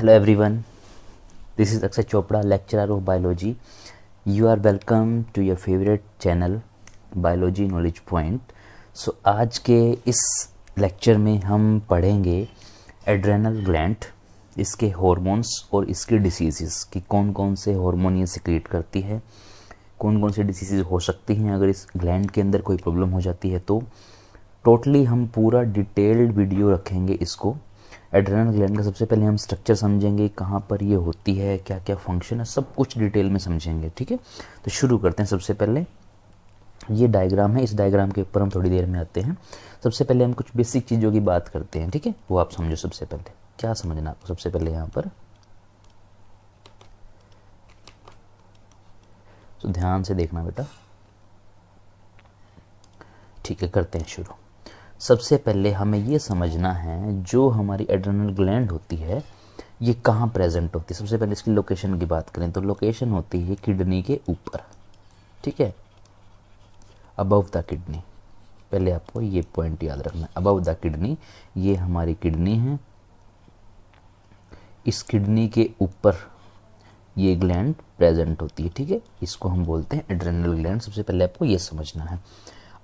Hello everyone, this is Akshay Chopra, lecturer of biology. You are welcome to your favorite channel Biology Knowledge Point. So आज के इस lecture में हम पढ़ेंगे adrenal gland, इसके hormones और इसकी डिसीज़ कि कौन कौन से हार्मोन ये सिक्रीट करती है, कौन कौन से डिसीज़ हो सकती हैं अगर इस ग्लैंड के अंदर कोई प्रॉब्लम हो जाती है। तो टोटली हम पूरा डिटेल्ड वीडियो रखेंगे इसको। एड्रेनल ग्लैंड का सबसे पहले हम स्ट्रक्चर समझेंगे, कहाँ पर ये होती है, क्या क्या फंक्शन है, सब कुछ डिटेल में समझेंगे। ठीक है, तो शुरू करते हैं। सबसे पहले ये डायग्राम है, इस डायग्राम के ऊपर हम थोड़ी देर में आते हैं। सबसे पहले हम कुछ बेसिक चीज़ों की बात करते हैं। ठीक है, वो आप समझो। सबसे पहले क्या समझना आपको, सबसे पहले यहाँ पर तो ध्यान से देखना बेटा। ठीक है, करते हैं शुरू। सबसे पहले हमें ये समझना है जो हमारी एड्रेनल ग्लैंड होती है ये कहाँ प्रेजेंट होती है। सबसे पहले इसकी लोकेशन की बात करें तो लोकेशन होती है किडनी के ऊपर। ठीक है, अबव द किडनी। पहले आपको ये पॉइंट याद रखना है, अबव द किडनी। ये हमारी किडनी है, इस किडनी के ऊपर ये ग्लैंड प्रेजेंट होती है। ठीक है, इसको हम बोलते हैं एड्रेनल ग्लैंड। सबसे पहले आपको ये समझना है।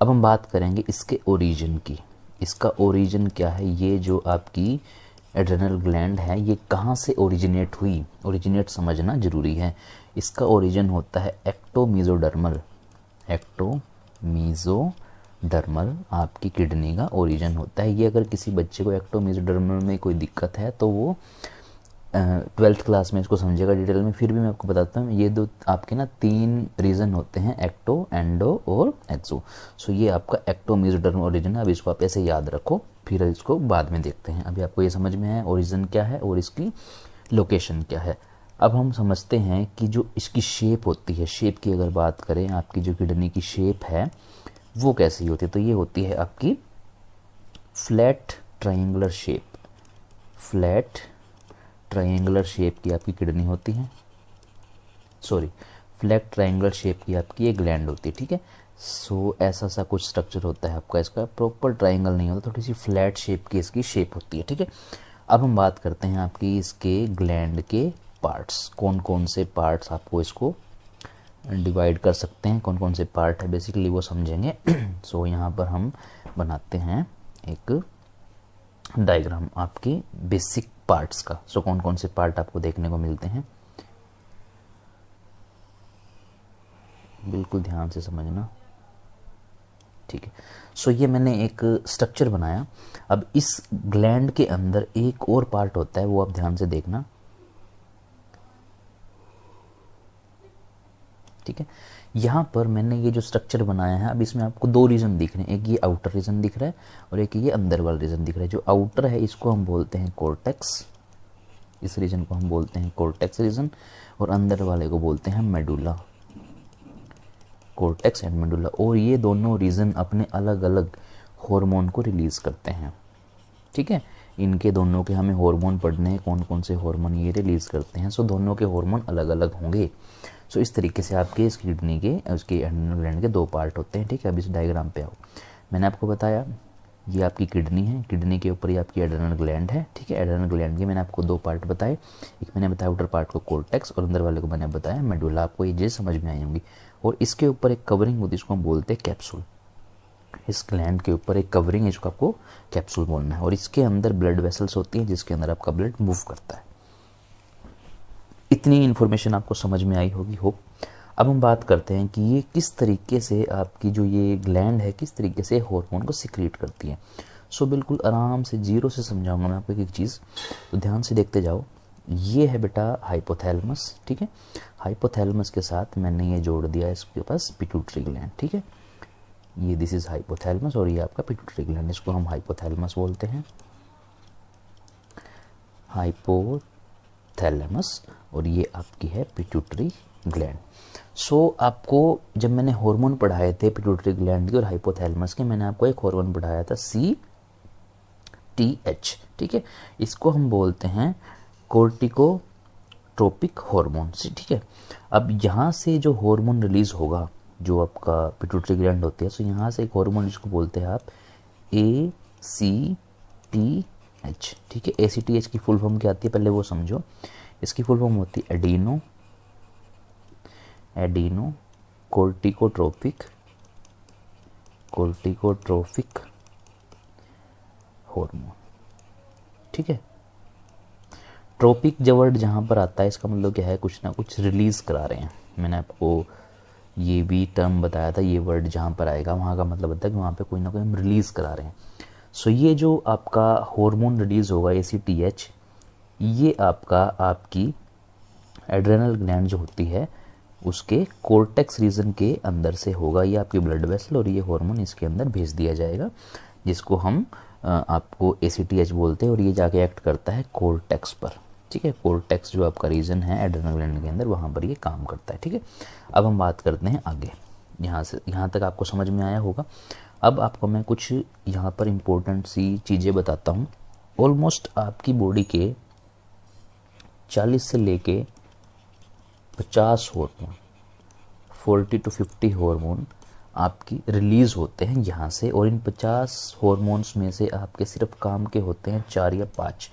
अब हम बात करेंगे इसके ओरिजिन की। इसका ओरिजिन क्या है, ये जो आपकी एड्रेनल ग्लैंड है ये कहाँ से ओरिजिनेट हुई, ओरिजिनेट समझना जरूरी है। इसका ओरिजिन होता है एक्टोमीजोडर्मल। एक्टोमीजोडर्मल आपकी किडनी का ओरिजिन होता है। ये अगर किसी बच्चे को एक्टोमीजोडर्मल में कोई दिक्कत है तो वो 12th क्लास में इसको समझेगा डिटेल में। फिर भी मैं आपको बताता हूँ, ये दो आपके ना 3 रीजन होते हैं, एक्टो, एंडो और एक्सो। सो ये आपका एक्टोमीजोडर्मल ओरिजिन है। अब इसको आप ऐसे याद रखो, फिर इसको बाद में देखते हैं। अभी आपको ये समझ में है ओरिजिन क्या है और इसकी लोकेशन क्या है। अब हम समझते हैं कि जो इसकी शेप होती है, शेप की अगर बात करें, आपकी जो किडनी की शेप है वो कैसी होती है, तो ये होती है आपकी flat triangular shape. Flat triangular shape की आपकी किडनी होती है, सॉरी फ्लैट ट्रायंगुलर शेप की आपकी ये ग्लैंड होती है। ठीक है, सो ऐसा सा कुछ स्ट्रक्चर होता है आपका। इसका प्रॉपर ट्रायंगल नहीं होता, थोड़ी सी फ्लैट शेप की इसकी शेप होती है। ठीक है, अब हम बात करते हैं आपकी इसके ग्लैंड के पार्ट्स। कौन कौन से पार्ट्स आपको इसको डिवाइड कर सकते हैं, कौन कौन से पार्ट है बेसिकली वो समझेंगे। सो यहाँ पर हम बनाते हैं एक डायग्राम आपकी बेसिक पार्ट्स का। सो कौन कौन से पार्ट आपको देखने को मिलते हैं, बिल्कुल ध्यान से समझना। ठीक है, सो ये मैंने एक स्ट्रक्चर बनाया। अब इस ग्लैंड के अंदर एक और पार्ट होता है, वो आप ध्यान से देखना। ठीक है, यहाँ पर मैंने ये जो स्ट्रक्चर बनाया है, अब इसमें आपको 2 रीजन दिख रहे हैं। एक ये आउटर रीजन दिख रहा है और एक ये अंदर वाला रीजन दिख रहा है। जो आउटर है इसको हम बोलते हैं कॉर्टेक्स, इस रीजन को हम बोलते हैं कॉर्टेक्स रीजन, और अंदर वाले को बोलते हैं मेडुला। Cortex and medulla. और ये दोनों रीजन अपने अलग अलग हार्मोन को रिलीज करते हैं। ठीक है, इनके दोनों के हमें हार्मोन पढ़ने हैं, कौन कौन से हार्मोन ये रिलीज करते हैं। सो दोनों के हार्मोन अलग अलग होंगे। सो इस तरीके से आपके इस किडनी के, उसके एड्रेनल ग्लैंड के 2 पार्ट होते हैं। ठीक है, अब इस डायग्राम पे आओ। मैंने आपको बताया ये आपकी किडनी है, किडनी के ऊपर ये आपकी एड्रेनल ग्लैंड है। ठीक है, एड्रेनल ग्लैंड के मैंने आपको 2 पार्ट बताए। एक मैंने बताया आउटर पार्ट को कॉर्टेक्स और अंदर वाले को मैंने बताया मेडुला। आपको ये चीज़ समझ में आई होंगी। और इसके ऊपर एक कवरिंग होती है, इसको हम बोलते हैं कैप्सूल। इस ग्लैंड के ऊपर एक कवरिंग है, इसको आपको कैप्सूल बोलना है। और इसके अंदर ब्लड वेसल्स होती हैं जिसके अंदर आपका ब्लड मूव करता है। इतनी इन्फॉर्मेशन आपको समझ में आई होगी, होप। अब हम बात करते हैं कि ये किस तरीके से आपकी जो ये ग्लैंड है किस तरीके से हार्मोन को सिक्रीट करती है। सो बिल्कुल आराम से जीरो से समझाऊंगा मैं आपको एक चीज़, तो ध्यान से देखते जाओ। ये है बेटा हाइपोथैलेमस। ठीक है, हाइपोथैलेमस के साथ मैंने ये जोड़ दिया इसके पास पिट्यूटरी ग्लैंड। ठीक है, ये दिस इज हाइपोथैलेमस और ये आपका पिट्यूटरी ग्लैंड, इसको हम हाइपोथैलेमस बोलते हैं, हाइपोथैलेमस। और ये आपकी है पिट्यूटरी ग्लैंड। सो आपको जब मैंने हार्मोन पढ़ाए थे पिट्यूटरी ग्लैंड के और हाइपोथैलेमस के, मैंने आपको एक हार्मोन पढ़ाया था CTH। ठीक है, इसको हम बोलते हैं कोर्टिकोट्रोपिक हार्मोन। ठीक है, अब यहाँ से जो हार्मोन रिलीज होगा, जो आपका पिट्यूटरी ग्लैंड होती है, सो यहाँ से एक हार्मोन जिसको बोलते हैं आप ACTH एच, ठीक है। ACTH की फुल फॉर्म क्या आती है पहले वो समझो। इसकी फुल फॉर्म होती है एडिनो कोर्टिकोट्रोपिक हार्मोन, ठीक है। ट्रोपिक जब वर्ड जहाँ पर आता है इसका मतलब क्या है, कुछ ना कुछ रिलीज़ करा रहे हैं। मैंने आपको ये भी टर्म बताया था, ये वर्ड जहाँ पर आएगा वहाँ का मतलब होता है कि वहाँ पे कोई ना कोई हम रिलीज़ करा रहे हैं। सो ये जो आपका हार्मोन रिलीज़ होगा ACTH, ये आपकी एड्रेनल ग्लैंड जो होती है उसके कोर्टेक्स रीजन के अंदर से होगा। ये आपकी ब्लड वेसल और ये हार्मोन इसके अंदर भेज दिया जाएगा, जिसको हम आपको ACTH बोलते हैं, और ये जाके एक्ट करता है कोर्टेक्स पर, ठीक है। कोर्टेक्स जो आपका रीजन है एड्रेनल ग्लैंड के अंदर, वहाँ पर ये काम करता है, ठीक है। अब हम बात करते हैं आगे, यहाँ तक आपको समझ में आया होगा। अब आपको मैं कुछ यहाँ पर इम्पोर्टेंट सी चीज़ें बताता हूँ। ऑलमोस्ट आपकी बॉडी के 40 से लेके 50 हार्मोन, 40 to 50 हार्मोन आपकी रिलीज़ होते हैं यहाँ से, और इन 50 हार्मोन्स में से आपके सिर्फ काम के होते हैं 4 या 5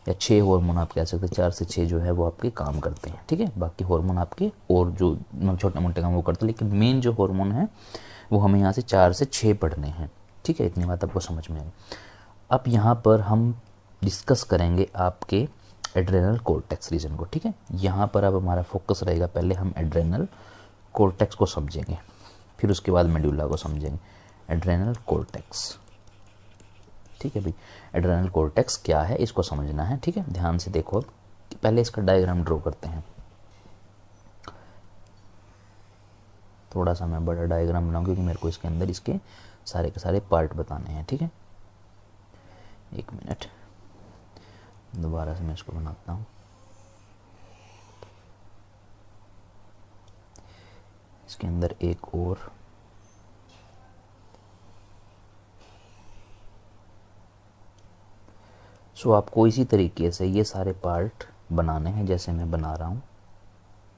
या 6 हार्मोन, आप कह सकते हैं 4 से 6 जो है वो आपके काम करते हैं, ठीक है। बाकी हार्मोन आपके और जो छोटे मोटे काम वो करते हैं, लेकिन मेन जो हार्मोन है वो हमें यहाँ से 4 से 6 पढ़ने हैं, ठीक है। इतनी बात आपको समझ में आई। अब यहाँ पर हम डिस्कस करेंगे आपके एड्रेनल कोर्टेक्स रीजन को, ठीक है। यहाँ पर अब हमारा फोकस रहेगा, पहले हम एड्रेनल कोर्टेक्स को समझेंगे, फिर उसके बाद मेडुला को समझेंगे। एड्रेनल कोर्टेक्स, ठीक है भाई। एड्रेनल कोर्टेक्स क्या है इसको समझना है, ठीक है। ध्यान से देखो, अब पहले इसका डायग्राम ड्रॉ करते हैं। थोड़ा सा मैं बड़ा डायग्राम बनाऊँ क्योंकि मेरे को इसके अंदर इसके सारे के सारे पार्ट बताने हैं, ठीक है। एक मिनट, दोबारा से मैं इसको बनाता हूँ। इसके अंदर एक और सो आपको इसी तरीके से ये सारे पार्ट बनाने हैं जैसे मैं बना रहा हूँ,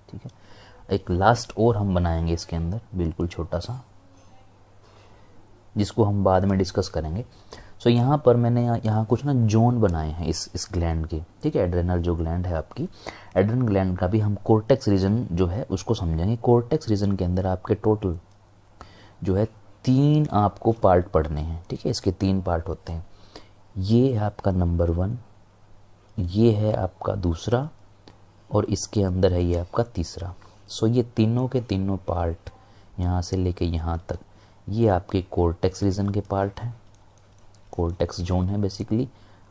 ठीक है। एक लास्ट और हम बनाएंगे इसके अंदर बिल्कुल छोटा सा, जिसको हम बाद में डिस्कस करेंगे। सो यहाँ पर मैंने यहाँ कुछ ना जोन बनाए हैं इस ग्लैंड के, ठीक है। एड्रेनल जो ग्लैंड है आपकी, एड्रेनल ग्लैंड का भी हम कोर्टेक्स रीजन जो है उसको समझेंगे। कोर्टेक्स रीजन के अंदर आपके टोटल जो है 3 आपको पार्ट पढ़ने हैं, ठीक है। इसके 3 पार्ट होते हैं। ये है आपका नंबर 1, ये है आपका दूसरा, और इसके अंदर है ये आपका तीसरा। सो ये तीनों के तीनों पार्ट यहाँ से लेके यहाँ तक ये आपके कोर्टेक्स रीजन के पार्ट हैं, कोर्टेक्स जोन है बेसिकली,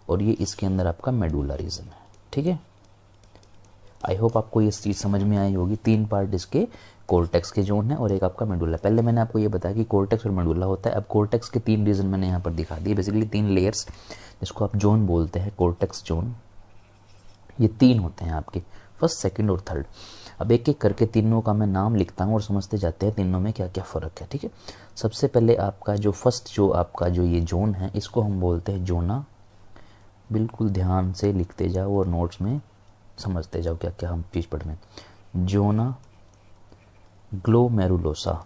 और ये इसके अंदर आपका मेडुला रीजन है, ठीक है। आई होप आपको ये चीज़ समझ में आई होगी। 3 पार्ट इसके कोर्टेक्स के जोन है और एक आपका मेडुला। पहले मैंने आपको ये बताया कि कोर्टेक्स और मेडुला होता है। अब कोर्टेक्स के 3 रीजन मैंने यहाँ पर दिखा दिए, बेसिकली 3 लेयर्स जिसको आप जोन बोलते हैं, कोर्टेक्स जोन। ये 3 होते हैं आपके, फर्स्ट, सेकंड और थर्ड। अब एक एक करके तीनों का मैं नाम लिखता हूँ और समझते जाते हैं तीनों में क्या क्या फ़र्क है, ठीक है। सबसे पहले आपका जो फर्स्ट जो आपका जो ये जोन है इसको हम बोलते हैं जोना। बिल्कुल ध्यान से लिखते जाओ और नोट्स में समझते जाओ क्या क्या हम चीज़ पढ़ रहे हैं। जोना ग्लोमेरुलोसा,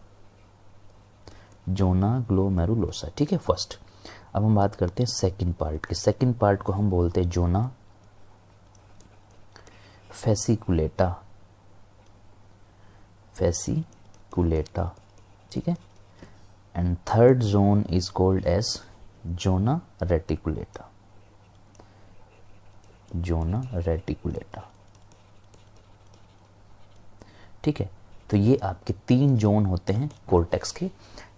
जोना ग्लोमेरुलोसा, ठीक है, फर्स्ट। अब हम बात करते हैं सेकंड पार्ट की। सेकंड पार्ट को हम बोलते हैं जोना फेसिकुलेटा, फेसिकुलेटा, ठीक है। And third zone is called as zona reticulata, zona reticulata, ठीक है। तो ये आपके 3 जोन होते हैं कोर्टेक्स के,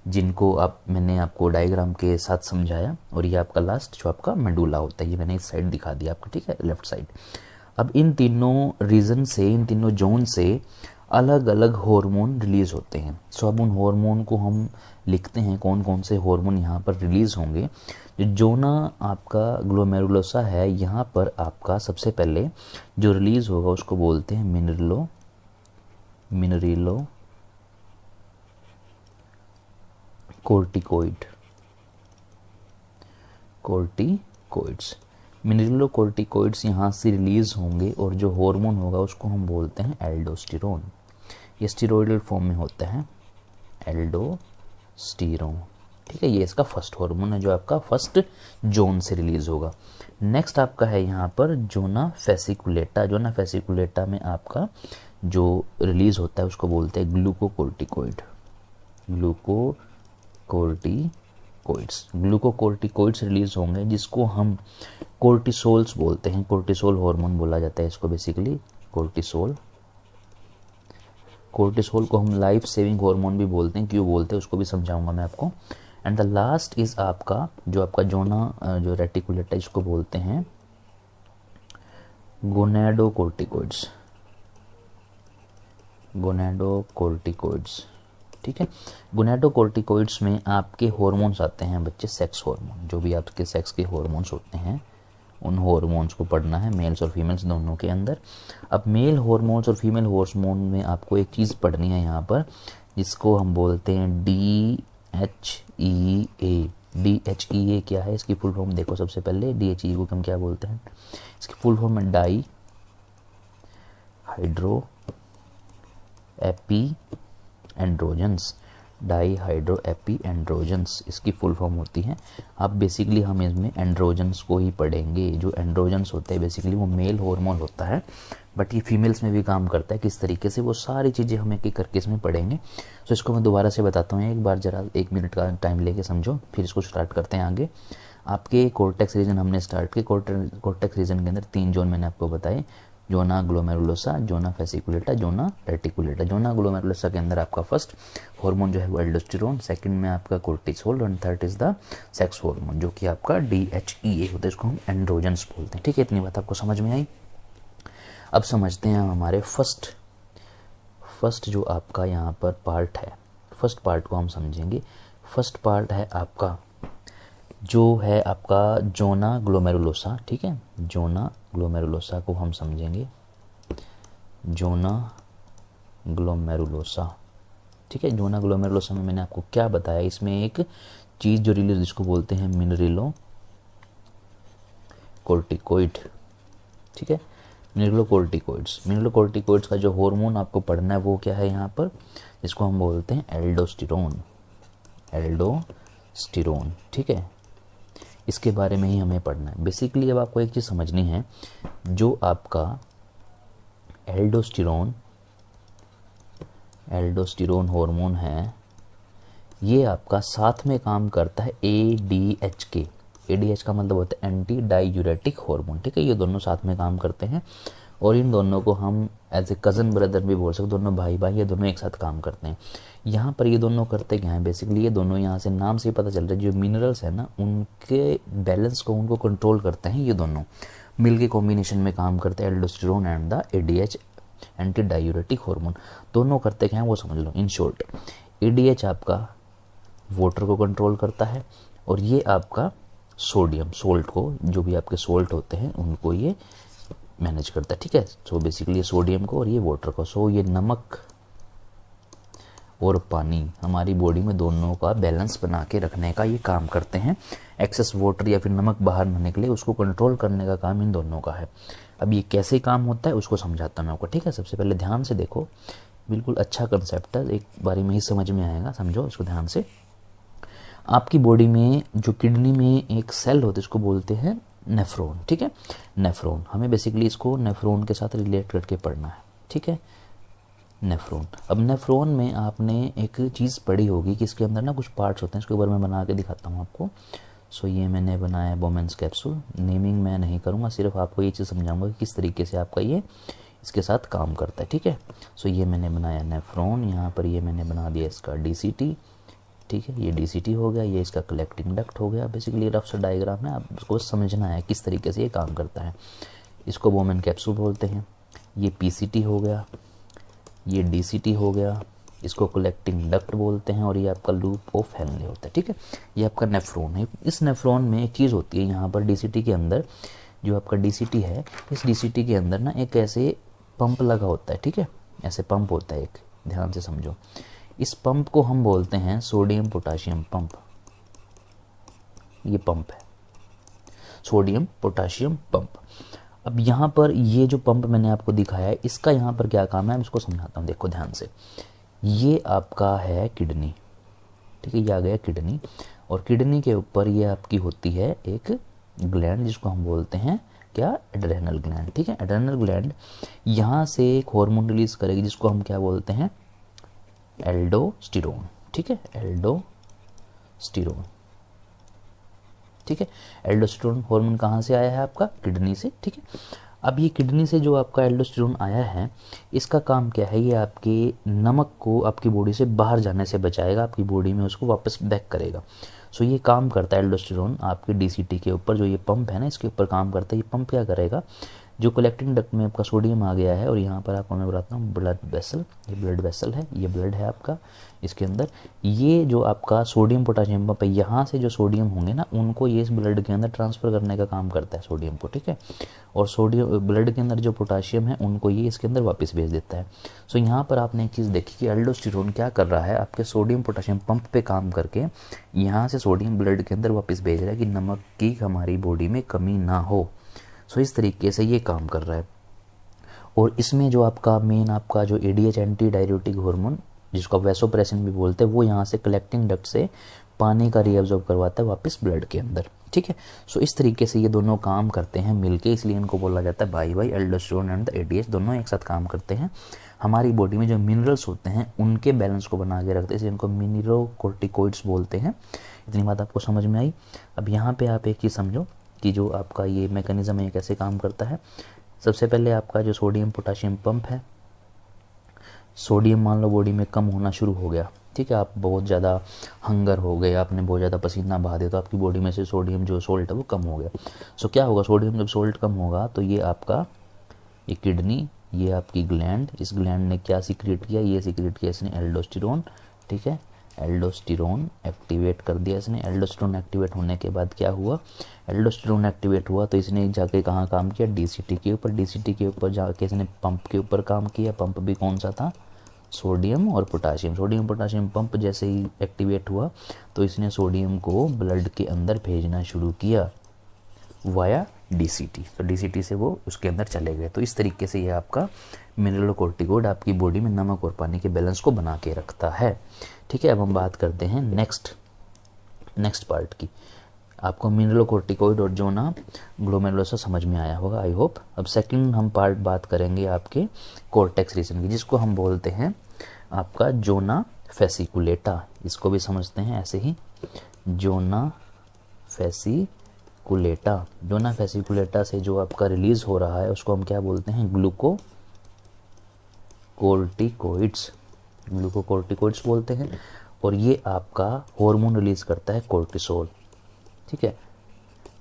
जिनको मैंने आपको डायग्राम के साथ समझाया। और ये आपका लास्ट जो आपका मेडुला होता है, ये मैंने इस साइड दिखा दिया आपको, ठीक है, लेफ्ट साइड। अब इन तीनों रीजन से, इन तीनों जोन से अलग अलग हार्मोन रिलीज होते हैं। सो अब उन हार्मोन को हम लिखते हैं, कौन कौन से हार्मोन यहाँ पर रिलीज होंगे। जो जोना आपका ग्लोमेरुलोसा है, यहाँ पर आपका सबसे पहले जो रिलीज होगा उसको बोलते हैं मिनरेलो कोर्टिकोइड, कोर्टिकोइड्स। मिनरेलो कोर्टिकोइड्स यहाँ से रिलीज होंगे और जो हार्मोन होगा उसको हम बोलते हैं एल्डोस्टेरोन। ये स्टेरॉयडल फॉर्म में होता है, एल्डोस्टेरोन, ठीक है, ये इसका फर्स्ट हार्मोन है जो आपका फर्स्ट जोन से रिलीज होगा। नेक्स्ट आपका है यहाँ पर जोना फेसिकुलेटा। जोना फेसिकुलेटा में आपका जो रिलीज होता है उसको बोलते हैं ग्लूकोकोर्टिकोइड। ग्लूकोकोर्टिकोइड्स रिलीज होंगे जिसको हम कोर्टिसोल्स बोलते हैं। कोर्टिसोल हार्मोन बोला जाता है इसको बेसिकली, कोर्टिसोल को हम लाइफ सेविंग हार्मोन भी बोलते हैं। क्यों बोलते हैं उसको भी समझाऊंगा मैं आपको। एंड द लास्ट इज आपका जो आपका जोना जो रेटिकुलेटा इसको बोलते हैं गोनेडोकोर्टिकोइड्स। ठीक है, गोनेडोकोर्टिकोइड्स में आपके हार्मोन्स आते हैं बच्चे, सेक्स हार्मोन। जो भी आपके सेक्स के हार्मोन्स होते हैं उन हार्मोन्स को पढ़ना है, मेल्स और फीमेल्स दोनों के अंदर। अब मेल हार्मोन्स और फीमेल हार्मोन में आपको एक चीज़ पढ़नी है यहाँ पर जिसको हम बोलते हैं DHEA। DHEA क्या है, इसकी फुल फॉर्म देखो। सबसे पहले DHEA को हम क्या बोलते हैं, इसकी फुल फॉर्म है di hydro epi androgens. Di hydro epi androgens इसकी फुल फॉर्म होती है। अब बेसिकली हम इसमें एंड्रोजन्स को ही पढ़ेंगे। जो एंड्रोजन्स होते हैं बेसिकली वो मेल हार्मोन होता है, बट ये फीमेल्स में भी काम करता है। किस तरीके से, वो सारी चीज़ें हम एक एक करके इसमें पढ़ेंगे। तो इसको मैं दोबारा से बताता हूँ, एक बार जरा 1 मिनट का टाइम लेके समझो, फिर इसको स्टार्ट करते हैं आगे। आपके कोर्टेक्स रीजन हमने स्टार्ट किए। कोर्टेक्स रीजन के अंदर 3 जोन मैंने आपको बताए, जोना ग्लोमेरुलोसा, जोना फेसिकुलेटा, जोना रेटिकुलेटा। जोना ग्लोमेरुलोसा के अंदर आपका फर्स्ट हार्मोन जो है वो एल्डोस्टेरोन, सेकंड में आपका cortisol and third is the sex hormone जो कि आपका DHEA होता है। इसको हम एंड्रोजन्स बोलते हैं। ठीक है, इतनी बात आपको समझ में आई। अब समझते हैं हमारे फर्स्ट जो आपका यहाँ पर पार्ट है, फर्स्ट पार्ट को हम समझेंगे। फर्स्ट पार्ट है आपका जो है आपका जोना ग्लोमेरुलोसा। ठीक है, जोना ग्लोमेरुलोसा को हम समझेंगे, जोना ग्लोमेरुलोसा। ठीक है, जोना ग्लोमेरुलोसा में मैंने आपको क्या बताया, इसमें एक चीज़ जो रिलीज जिसको बोलते हैं मिनरलो कोर्टिकोइड। ठीक है, मिनरलोकोर्टिकोइड्स का जो हार्मोन आपको पढ़ना है वो क्या है यहाँ पर, जिसको हम बोलते हैं एल्डोस्टेरोन। ठीक है, इसके बारे में ही हमें पढ़ना है बेसिकली। अब आपको एक चीज़ समझनी है, जो आपका एल्डोस्टेरोन हार्मोन है ये आपका साथ में काम करता है ADH के। ADH का मतलब होता है एंटी डायूरेटिक हार्मोन। ठीक है, ये दोनों साथ में काम करते हैं और इन दोनों को हम एज ए कज़न ब्रदर भी बोल सकते, दोनों भाई ये दोनों एक साथ काम करते हैं। यहाँ पर ये दोनों करते क्या हैं, बेसिकली ये दोनों यहाँ से नाम से ही पता चल रहा है, जो मिनरल्स है ना उनके बैलेंस को उनको कंट्रोल करते हैं। ये दोनों मिल के कॉम्बिनेशन में काम करते हैं, aldosterone and the ADH anti diuretic hormone. दोनों करते क्या हैं वो समझ लो। इन शॉर्ट ADH आपका वाटर को कंट्रोल करता है और ये आपका सोल्ट को, जो भी आपके सोल्ट होते हैं उनको ये मैनेज करता है। ठीक है, सो बेसिकली सोडियम को और ये वाटर को। सो ये नमक और पानी हमारी बॉडी में दोनों का बैलेंस बना के रखने का ये काम करते हैं। एक्सेस वाटर या फिर नमक बाहर ना निकले उसको कंट्रोल करने का काम इन दोनों का है। अब ये कैसे काम होता है उसको समझाता हूँ मैं आपको। ठीक है, सबसे पहले ध्यान से देखो, बिल्कुल अच्छा कंसेप्ट है, एक बारी में ही समझ में आएगा, समझो इसको ध्यान से। आपकी बॉडी में जो किडनी में एक सेल होता है उसको बोलते हैं नेफ्रॉन। ठीक है, नेफ्रॉन, हमें बेसिकली इसको नेफ्रॉन के साथ रिलेट करके पढ़ना है। ठीक है, नेफ्रॉन। अब नेफ्रॉन में आपने एक चीज़ पढ़ी होगी कि इसके अंदर ना कुछ पार्ट्स होते हैं, इसके ऊपर मैं बना के दिखाता हूँ आपको। सो ये मैंने बनाया बोमेंस कैप्सूल, नेमिंग मैं नहीं करूँगा, सिर्फ आपको ये चीज़ समझाऊंगा कि किस तरीके से आपका ये इसके साथ काम करता है। ठीक है, सो ये मैंने बनाया नेफ्रॉन, यहाँ पर ये मैंने बना दिया इसका DCT। ठीक है, ये DCT हो गया, ये इसका कलेक्टिंग डक्ट हो गया। बेसिकली रफ सा डायग्राम है, आपको समझना है किस तरीके से ये काम करता है। इसको बोमेन कैप्सूल बोलते हैं। ये PCT हो गया, ये DCT हो गया, इसको कलेक्टिंग डक्ट बोलते हैं और ये आपका लूप ऑफ हेनले होता है। ठीक है, ये आपका नेफ्रॉन है। इस नेफ्रॉन में एक चीज़ होती है यहाँ पर DCT के अंदर, जो आपका DCT है, इस DCT के अंदर ना एक ऐसे पंप लगा होता है। ठीक है, ऐसे पंप होता है एक, ध्यान से समझो। इस पंप को हम बोलते हैं सोडियम पोटाशियम पंप। ये पंप है सोडियम पोटाशियम पंप। अब यहाँ पर ये जो पंप मैंने आपको दिखाया है इसका यहाँ पर क्या काम है मैं इसको समझाता हूँ, देखो ध्यान से। ये आपका है किडनी। ठीक है, ये आ गया किडनी और किडनी के ऊपर ये आपकी होती है एक ग्लैंड जिसको हम बोलते हैं क्या, एड्रेनल ग्लैंड। ठीक है, एड्रेनल ग्लैंड यहाँ से एक हार्मोन रिलीज करेगी जिसको हम क्या बोलते हैं, एल्डोस्टेरोन। ठीक है, एल्डोस्टेरोन। ठीक है, एल्डोस्टेरोन हार्मोन कहाँ से आया है आपका, किडनी से। ठीक है, अब ये किडनी से जो आपका एल्डोस्टेरोन आया है, इसका काम क्या है, ये आपके नमक को आपकी बॉडी से बाहर जाने से बचाएगा, आपकी बॉडी में उसको वापस बैक करेगा। सो ये काम करता है एल्डोस्टेरोन आपके डीसीटी के ऊपर, जो ये पंप है ना इसके ऊपर काम करता है। ये पंप क्या करेगा, जो कलेक्टिंग डक्ट में आपका सोडियम आ गया है, और यहाँ पर आपको मैं बताता हूँ ब्लड वेसल, ये ब्लड वेसल है, ये ब्लड है आपका, इसके अंदर ये जो आपका सोडियम पोटाशियम पंप है, यहाँ से जो सोडियम होंगे ना उनको ये इस ब्लड के अंदर ट्रांसफ़र करने का काम करता है सोडियम को। ठीक है, और सोडियम ब्लड के अंदर जो पोटाशियम है उनको ये इसके अंदर वापस भेज देता है। सो यहाँ पर आपने एक चीज़ देखी कि एल्डोस्टेरोन क्या कर रहा है, आपके सोडियम पोटाशियम पंप पे काम करके यहाँ से सोडियम ब्लड के अंदर वापस भेज रहा है कि नमक की हमारी बॉडी में कमी ना हो। सो इस तरीके से ये काम कर रहा है। और इसमें जो आपका मेन आपका जो एडीएच एंटी डाययूरेटिक हार्मोन जिसको आप वैसोप्रेसिन भी बोलते हैं, वो यहाँ से कलेक्टिंग डक्ट से पानी का रीअब्जॉर्ब करवाता है वापस ब्लड के अंदर। ठीक है, सो इस तरीके से ये दोनों काम करते हैं मिलके, इसलिए इनको बोला जाता है भाई भाई, एल्डोस्टेरोन एंड द एडीएच दोनों एक साथ काम करते हैं। हमारी बॉडी में जो मिनरल्स होते हैं उनके बैलेंस को बना के रखते हैं, इसलिए इनको मिनरोकोर्टिकोइड्स बोलते हैं। इतनी बात आपको समझ में आई। अब यहाँ पे आप एक चीज़ समझो कि जो आपका ये मैकेनिज्म है कैसे काम करता है। सबसे पहले आपका जो सोडियम पोटाशियम पंप है, सोडियम मान लो बॉडी में कम होना शुरू हो गया। ठीक है, आप बहुत ज़्यादा हंगर हो गए, आपने बहुत ज़्यादा पसीना बहा दिया, तो आपकी बॉडी में से सोडियम जो सोल्ट है वो कम हो गया। सो क्या होगा, सोडियम जब सोल्ट कम होगा तो ये आपका ये किडनी, ये आपकी ग्लैंड, इस ग्लैंड ने क्या सीक्रेट किया, ये सीक्रेट किया इसने एल्डोस्टेरोन। ठीक है, एल्डोस्टेरोन एक्टिवेट कर दिया इसने। एल्डोस्टेरोन एक्टिवेट होने के बाद क्या हुआ, एल्डोस्टेरोन एक्टिवेट हुआ तो इसने जाके कहाँ काम किया, डीसीटी के ऊपर। डीसीटी के ऊपर जाके इसने पंप के ऊपर काम किया। पंप भी कौन सा था, सोडियम और पोटाशियम। सोडियम पोटाशियम पंप जैसे ही एक्टिवेट हुआ तो इसने सोडियम को ब्लड के अंदर भेजना शुरू किया वाया डीसीटी। तो डीसीटी से वो उसके अंदर चले गए। तो इस तरीके से ये आपका मिनरलोकोर्टिकोइड आपकी बॉडी में नमक और पानी के बैलेंस को बना के रखता है। ठीक है, अब हम बात करते हैं नेक्स्ट पार्ट की। आपको मिनरलोकोर्टिकोइड और जोना ग्लोमेरुलोसा समझ में आया होगा, आई होप। अब सेकंड हम पार्ट बात करेंगे आपके कोर्टेक्स रीजन की, जिसको हम बोलते हैं आपका जोना फेसिकुलेटा। इसको भी समझते हैं ऐसे ही, जोना फेसिकुलेटा। जोना फेसिकुलेटा से जो आपका रिलीज हो रहा है उसको हम क्या बोलते हैं, ग्लूकोकोर्टिकोइड्स बोलते हैं। और ये आपका हार्मोन रिलीज करता है कोर्टिसोल। ठीक है,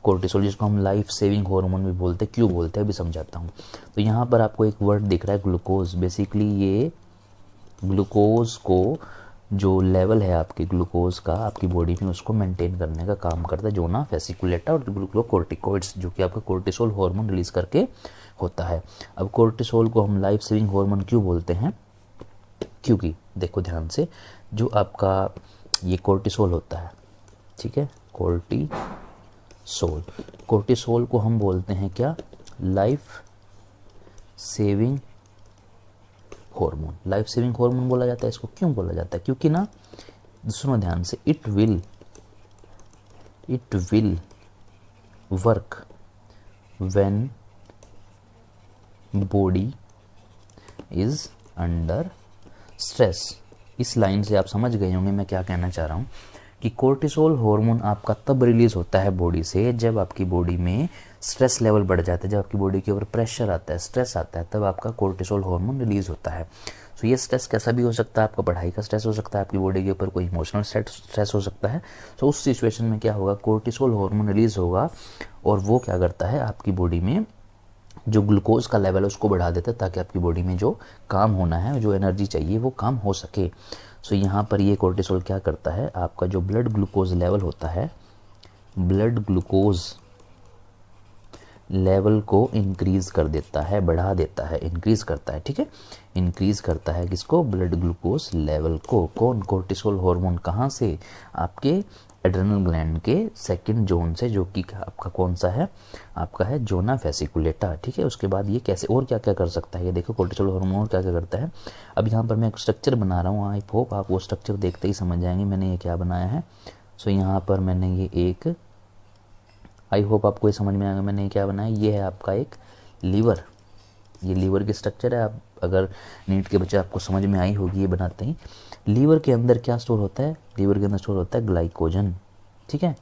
कोर्टिसोल जिसको हम लाइफ सेविंग हार्मोन भी बोलते हैं। क्यों बोलते हैं अभी समझाता हूँ। तो यहाँ पर आपको एक वर्ड दिख रहा है ग्लूकोज। बेसिकली ये ग्लूकोज को जो लेवल है आपकी ग्लूकोज का आपकी बॉडी में उसको मेंटेन करने का काम करता है जोना फेसिकुलेटा और ग्लूकोकोर्टिकोइड्स, जो कि आपका कोर्टिसोल हार्मोन रिलीज करके होता है। अब कोर्टिसोल को हम लाइफ सेविंग हार्मोन क्यों बोलते हैं, क्योंकि देखो ध्यान से, जो आपका ये कोर्टिसोल होता है, ठीक है, कोर्टिसोल को हम बोलते हैं क्या, life saving hormone. Life saving hormone बोला जाता है इसको। क्यों बोला जाता है, क्योंकि ना सुनो ध्यान से, it will work when body is under stress. इस लाइन से आप समझ गए होंगे मैं क्या कहना चाह रहा हूँ कि कोर्टिसोल हार्मोन आपका तब रिलीज होता है बॉडी से जब आपकी बॉडी में स्ट्रेस लेवल बढ़ जाता है, जब आपकी बॉडी के ऊपर प्रेशर आता है, स्ट्रेस आता है, तब आपका कोर्टिसोल हार्मोन रिलीज होता है। तो ये स्ट्रेस कैसा भी हो सकता है, आपका पढ़ाई का स्ट्रेस हो सकता है, आपकी बॉडी के ऊपर कोई इमोशनल स्ट्रेस हो सकता है। तो उस सिचुएशन में क्या होगा, कोर्टिसोल हार्मोन रिलीज होगा और वो क्या करता है, आपकी बॉडी में जो ग्लूकोज का लेवल है उसको बढ़ा देता है ताकि आपकी बॉडी में जो काम होना है, जो एनर्जी चाहिए वो काम हो सके। सो यहाँ पर ये कोर्टिसोल क्या करता है, आपका जो ब्लड ग्लूकोज लेवल होता है, ब्लड ग्लूकोज लेवल को इंक्रीज कर देता है, बढ़ा देता है, इंक्रीज करता है। ठीक है, इंक्रीज करता है किसको, ब्लड ग्लूकोज लेवल को। कौन, कोर्टिसोल हार्मोन। कहाँ से, आपके एड्रेनल ग्लैंड के सेकंड जोन से, जो कि आपका कौन सा है, आपका है जोना फेसिकुलेटा। ठीक है, उसके बाद ये कैसे और क्या क्या कर सकता है, ये देखो कोर्टिसोल हार्मोन क्या क्या करता है। अब यहाँ पर मैं एक स्ट्रक्चर बना रहा हूँ, आई होप आप वो स्ट्रक्चर देखते ही समझ जाएंगे मैंने ये क्या बनाया है। सो यहाँ पर मैंने ये एक, आई होप आपको ये समझ में आएगा मैंने क्या बनाया। ये है आपका एक लीवर, ये लीवर की स्ट्रक्चर है। आप अगर नीट के बच्चे आपको समझ में आई होगी ये बनाते ही। लीवर के अंदर क्या स्टोर होता है, लीवर के अंदर स्टोर होता है ग्लाइकोजन, ठीक है।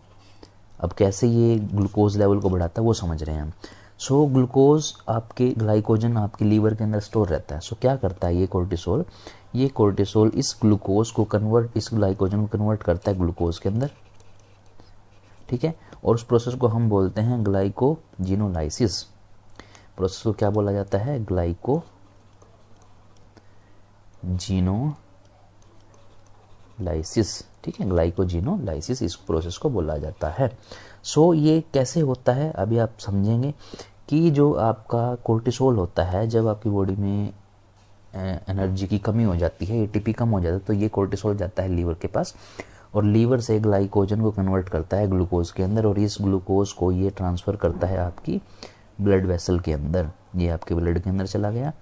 अब कैसे ये ग्लूकोज लेवल को बढ़ाता है वो समझ रहे हैं हम। सो ग्लूकोज आपके, ग्लाइकोजन आपके लीवर के अंदर स्टोर रहता है। सो क्या करता है ये कोर्टिसोल, ये कोर्टिसोल इस ग्लूकोज को कन्वर्ट, इस ग्लाइकोजन को कन्वर्ट करता है ग्लूकोज के अंदर, ठीक है। और उस प्रोसेस को हम बोलते हैं ग्लाइकोजिनोलाइसिस। प्रोसेस को क्या बोला जाता है, ग्लाइकोजिनोलाइसिस, ठीक है, ग्लाइकोजिनोलाइसिस इस प्रोसेस को बोला जाता है। सो ये कैसे होता है अभी आप समझेंगे कि जो आपका कोर्टिसोल होता है, जब आपकी बॉडी में एनर्जी की कमी हो जाती है, एटीपी कम हो जाता है, तो ये कोर्टिसोल जाता है लीवर के पास और लीवर से ग्लाइकोजन को कन्वर्ट करता है ग्लूकोज के अंदर और इस ग्लूकोज को ये ट्रांसफ़र करता है आपकी ब्लड वेसल के अंदर। ये आपके ब्लड के अंदर चला गया,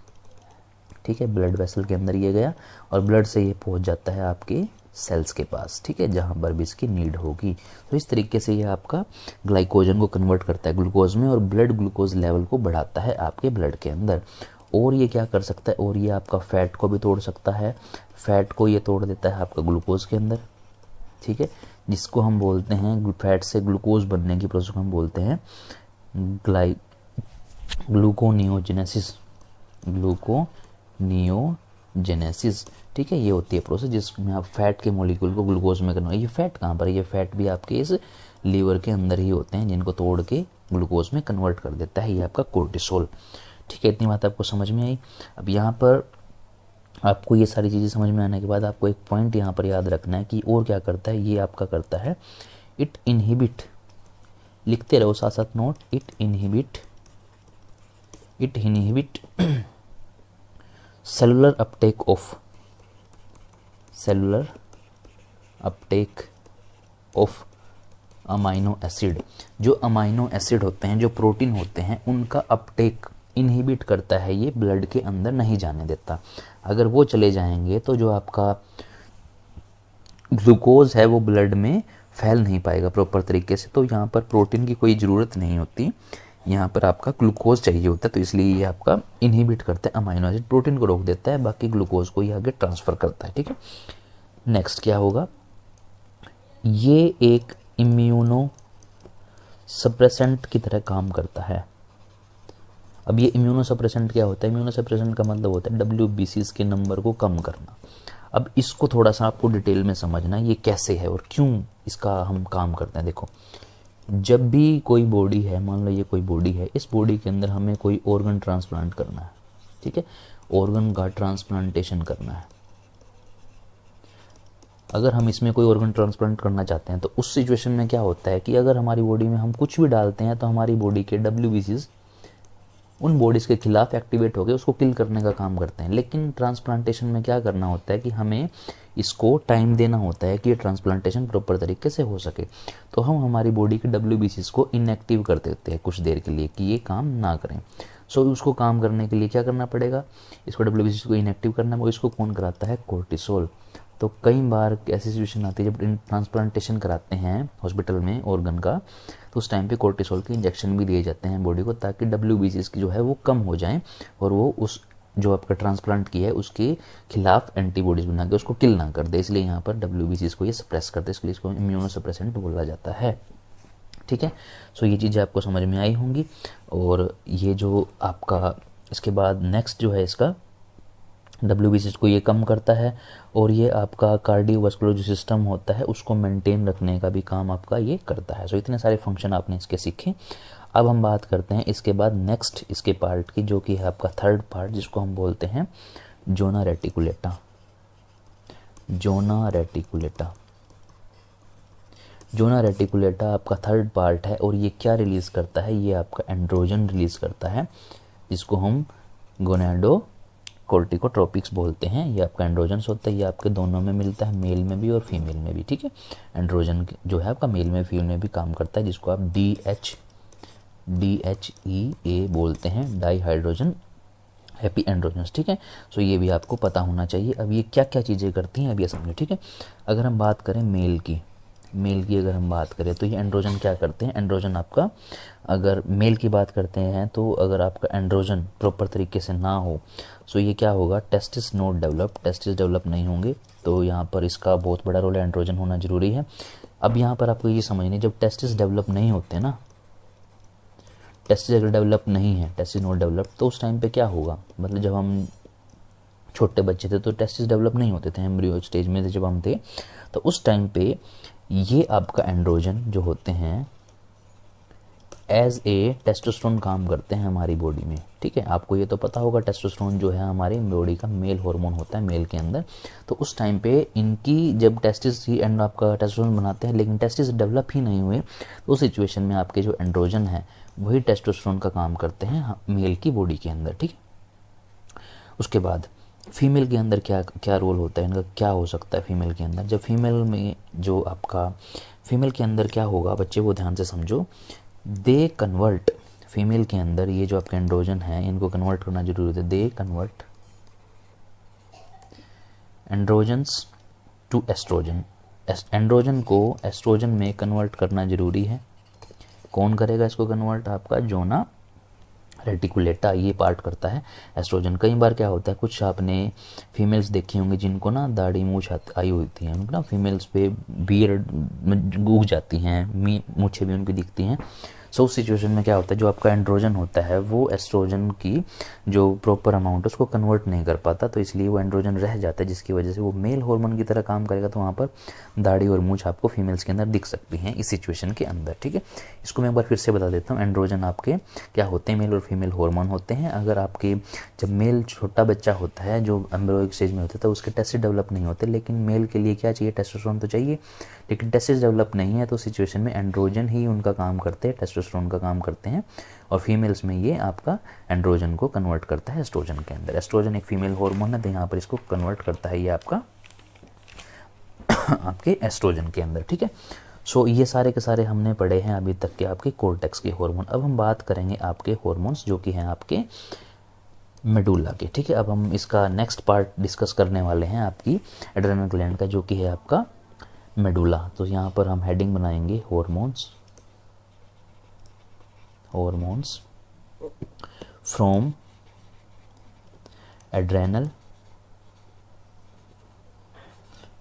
ठीक है, ब्लड वेसल के अंदर ये गया और ब्लड से ये पहुंच जाता है आपके सेल्स के पास, ठीक है, जहां पर भी इसकी नीड होगी। तो इस तरीके से ये आपका ग्लाइकोजन को कन्वर्ट करता है ग्लूकोज में और ब्लड ग्लूकोज लेवल को बढ़ाता है आपके ब्लड के अंदर। और ये क्या कर सकता है, और ये आपका फैट को भी तोड़ सकता है, फैट को ये तोड़ देता है आपका ग्लूकोज के अंदर, ठीक है, जिसको हम बोलते हैं फैट से ग्लूकोज बनने की प्रोसेस को हम बोलते हैं ग्लूकोनियोजेनेसिस, ग्लूकोनियोजेनेसिस, ठीक है। ये होती है प्रोसेस जिसमें आप फैट के मॉलिक्यूल को ग्लूकोज में करना। ये फैट कहाँ पर है, ये फैट भी आपके इस लीवर के अंदर ही होते हैं जिनको तोड़ के ग्लूकोज में कन्वर्ट कर देता है ये आपका कोर्टिसोल, ठीक है। इतनी बात आपको समझ में आई। अब यहाँ पर आपको ये सारी चीज़ें समझ में आने के बाद आपको एक पॉइंट यहाँ पर याद रखना है कि और क्या करता है ये आपका करता है, इट इनहिबिट, लिखते रहो साथ साथ note, it inhibit cellular Uptake of amino acid. जो अमाइनो एसिड होते हैं, जो प्रोटीन होते हैं, उनका अपटेक इनहिबिट करता है ये, ब्लड के अंदर नहीं जाने देता। अगर वो चले जाएंगे तो जो आपका ग्लूकोज है वो ब्लड में फैल नहीं पाएगा प्रॉपर तरीके से। तो यहाँ पर प्रोटीन की कोई ज़रूरत नहीं होती, यहाँ पर आपका ग्लूकोज चाहिए होता है, तो इसलिए ये आपका इनहिबिट करता है अमाइनो एसिड, प्रोटीन को रोक देता है, बाकी ग्लूकोज को ये आगे ट्रांसफ़र करता है, ठीक है। नेक्स्ट क्या होगा, ये एक इम्यूनो सप्रेसेंट की तरह काम करता है। अब ये इम्यूनो सप्रेसेंट क्या होता है, इम्यूनो सप्रेसेंट का मतलब होता है WBCs के नंबर को कम करना। अब इसको थोड़ा सा आपको डिटेल में समझना ये कैसे है और क्यों इसका हम काम करते हैं। देखो, जब भी कोई बॉडी है, मान लो ये कोई बॉडी है, इस बॉडी के अंदर हमें कोई ऑर्गन ट्रांसप्लांट करना है, ठीक है, ऑर्गन का ट्रांसप्लांटेशन करना है। अगर हम इसमें कोई ऑर्गन ट्रांसप्लांट करना चाहते हैं तो उस सिचुएशन में क्या होता है कि अगर हमारी बॉडी में हम कुछ भी डालते हैं तो हमारी बॉडी के WBCs उन बॉडीज़ के खिलाफ एक्टिवेट होकर उसको किल करने का काम करते हैं। लेकिन ट्रांसप्लांटेशन में क्या करना होता है कि हमें इसको टाइम देना होता है कि ये ट्रांसप्लांटेशन प्रॉपर तरीके से हो सके। तो हम हमारी बॉडी के WBCs को इनएक्टिव कर देते हैं कुछ देर के लिए कि ये काम ना करें। सो उसको काम करने के लिए क्या करना पड़ेगा, इसको WBCs को इनएक्टिव करना, वो इसको कौन कराता है, कोर्टिसोल। तो कई बार ऐसी सिचुएशन आती है जब ट्रांसप्लांटेशन कराते हैं हॉस्पिटल में ऑर्गन का, तो उस टाइम पे कोर्टिसोल के इंजेक्शन भी दिए जाते हैं बॉडी को, ताकि WBCs की जो है वो कम हो जाएं और वो उस जो आपका ट्रांसप्लांट किया है उसके खिलाफ एंटीबॉडीज बना के उसको किल ना कर दे। इसलिए यहाँ पर WBCs को ये सप्रेस करते हैं, इसलिए इसको इम्यूनो सप्रेसेंट बोला जाता है, ठीक है। सो ये चीज़ें आपको समझ में आई होंगी। और ये जो आपका इसके बाद नेक्स्ट जो है इसका WBCs को ये कम करता है और ये आपका कार्डियोवास्कुलर जो सिस्टम होता है उसको मेंटेन रखने का भी काम आपका ये करता है। सो इतने सारे फंक्शन आपने इसके सीखे। अब हम बात करते हैं इसके बाद नेक्स्ट इसके पार्ट की, जो कि है आपका थर्ड पार्ट, जिसको हम बोलते हैं जोना रेटिकुलेटा। जोना रेटिकुलेटा आपका थर्ड पार्ट है और ये क्या रिलीज़ करता है, ये आपका एंड्रोजन रिलीज़ करता है, जिसको हम गोनाडोकोर्टिकोट्रोपिक्स बोलते हैं। ये आपका एंड्रोजन्स होता है, ये आपके दोनों में मिलता है, मेल में भी और फीमेल में भी, ठीक है। एंड्रोजन जो है आपका मेल में फीमेल में भी काम करता है, जिसको आप DHEA बोलते हैं, डाई हाइड्रोजन हैप्पी एंड्रोजन्स, ठीक है। सो ये भी आपको पता होना चाहिए। अब ये क्या क्या चीज़ें करती हैं अब ये समझो, ठीक है। अगर हम बात करें मेल की, मेल की अगर हम बात करें तो ये एंड्रोजन क्या करते हैं, एंड्रोजन आपका, अगर मेल की बात करते हैं तो अगर आपका एंड्रोजन प्रॉपर तरीके से ना हो सो ये क्या होगा, testis note develop, testis develop नहीं होंगे। तो यहाँ पर इसका बहुत बड़ा रोल है, एंड्रोजन होना जरूरी है। अब यहाँ पर आपको ये समझनी, जब टेस्टिस डेवलप नहीं होते ना, टेस्टिस अगर डेवलप नहीं है, टेस्टिस नोट डेवलप, तो उस टाइम पे क्या होगा, मतलब जब हम छोटे बच्चे थे तो टेस्टिस डेवलप नहीं होते थे, एम्ब्रियो स्टेज में थे जब हम थे, तो उस टाइम पे ये आपका एंड्रोजन जो होते हैं एज ए टेस्टोस्टेरोन काम करते हैं हमारी बॉडी में। ठीक है, आपको ये तो पता होगा टेस्टोस्टेरोन जो है हमारी बॉडी का मेल हार्मोन होता है मेल के अंदर। तो उस टाइम पे इनकी जब टेस्टिस ही एंड आपका टेस्टोस्टेरोन बनाते हैं लेकिन टेस्टिस डेवलप ही नहीं हुए, तो उस सिचुएशन में आपके जो एंड्रोजन है वही टेस्टोस्टेरोन का काम करते हैं मेल की बॉडी के अंदर। ठीक है, उसके बाद फीमेल के अंदर क्या क्या रोल होता है इनका, क्या हो सकता है फीमेल के अंदर। जब फीमेल में जो आपका फीमेल के अंदर क्या होगा बच्चे, वो ध्यान से समझो, दे कन्वर्ट, फीमेल के अंदर ये जो आपके एंड्रोजन है इनको कन्वर्ट करना जरूरी होता है। They convert androgens to estrogen, androgen को एस्ट्रोजन में कन्वर्ट करना जरूरी है। कौन करेगा इसको कन्वर्ट, आपका जोना रेटिकुलेटा ये पार्ट करता है एस्ट्रोजन। कई बार क्या होता है, कुछ आपने फीमेल्स देखी होंगी जिनको ना दाढ़ी मूछ आई होती है, उनको ना फीमेल्स पे बियर्ड उग जाती हैं, मूछें भी उनकी दिखती हैं। सो उस सिचुएशन में क्या होता है, जो आपका एंड्रोजन होता है वो एस्ट्रोजन की जो प्रॉपर अमाउंट है उसको कन्वर्ट नहीं कर पाता, तो इसलिए वो एंड्रोजन रह जाता है, जिसकी वजह से वो मेल हार्मोन की तरह काम करेगा। तो वहाँ पर दाढ़ी और मूछ आपको फीमेल्स के अंदर दिख सकती हैं इस सिचुएशन के अंदर। ठीक है, इसको मैं एक बार फिर से बता देता हूँ, एंड्रोजन आपके क्या होते हैं, मेल और फीमेल हार्मोन होते हैं। अगर आपके जब मेल छोटा बच्चा होता है जो एम्ब्रियोइक स्टेज में होता है तो उसके टेस्टिस डेवलप नहीं होते, लेकिन मेल के लिए क्या चाहिए, टेस्टोस्टेरोन तो चाहिए, लेकिन टेस्टिस डेवलप नहीं है, तो सिचुएशन में एंड्रोजन ही उनका काम करते हैं, टेस्टोस्टेरोन का काम करते हैं। और फीमेल्स में ये आपका एंड्रोजन को कन्वर्ट करता है एस्ट्रोजन के अंदर। एस्ट्रोजन एक फीमेल हार्मोन है, तो यहाँ पर इसको कन्वर्ट करता है ये आपका आपके एस्ट्रोजन के अंदर। ठीक है, सो ये सारे के सारे हमने पढ़े हैं अभी तक के आपके कोर्टेक्स के हार्मोन। अब हम बात करेंगे आपके हार्मोन्स जो कि हैं आपके मेडुला के। ठीक है, अब हम इसका नेक्स्ट पार्ट डिस्कस करने वाले हैं आपकी एड्रेनल ग्लैंड का, जो कि है आपका मेडुला। तो यहाँ पर हम हेडिंग बनाएंगे hormones, hormones from adrenal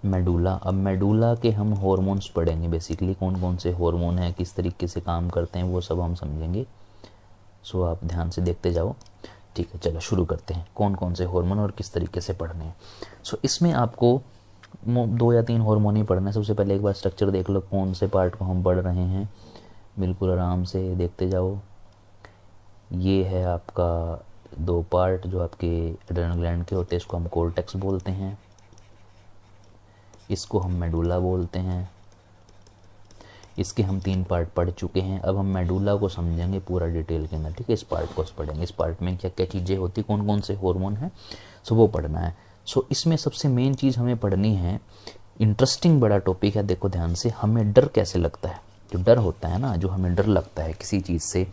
medulla. अब मेडुला के हम हार्मोन्स पढ़ेंगे, बेसिकली कौन कौन से हार्मोन हैं, किस तरीके से काम करते हैं, वो सब हम समझेंगे। सो आप ध्यान से देखते जाओ। ठीक है, चलो शुरू करते हैं, कौन कौन से हार्मोन और किस तरीके से पढ़ने हैं। सो इसमें आपको 2 या 3 हार्मोन ही पढ़ना है। सबसे पहले एक बार स्ट्रक्चर देख लो, कौन से पार्ट को हम पढ़ रहे हैं, बिल्कुल आराम से देखते जाओ। ये है आपका 2 पार्ट जो आपके एड्रेनल ग्लैंड के होते हैं, इसको हम कोर्टेक्स बोलते हैं, इसको हम मेडुला बोलते हैं। इसके हम 3 पार्ट पढ़ चुके हैं। अब हम मेडुला को समझेंगे पूरा डिटेल के अंदर। ठीक है, इस पार्ट को पढ़ेंगे, इस पार्ट में क्या क्या चीज़ें होती, कौन कौन से हार्मोन हैं, सो वो पढ़ना है। सो इसमें सबसे मेन चीज़ हमें पढ़नी है, इंटरेस्टिंग बड़ा टॉपिक है, देखो ध्यान से, हमें डर कैसे लगता है। जो डर होता है ना, जो हमें डर लगता है किसी चीज़ से,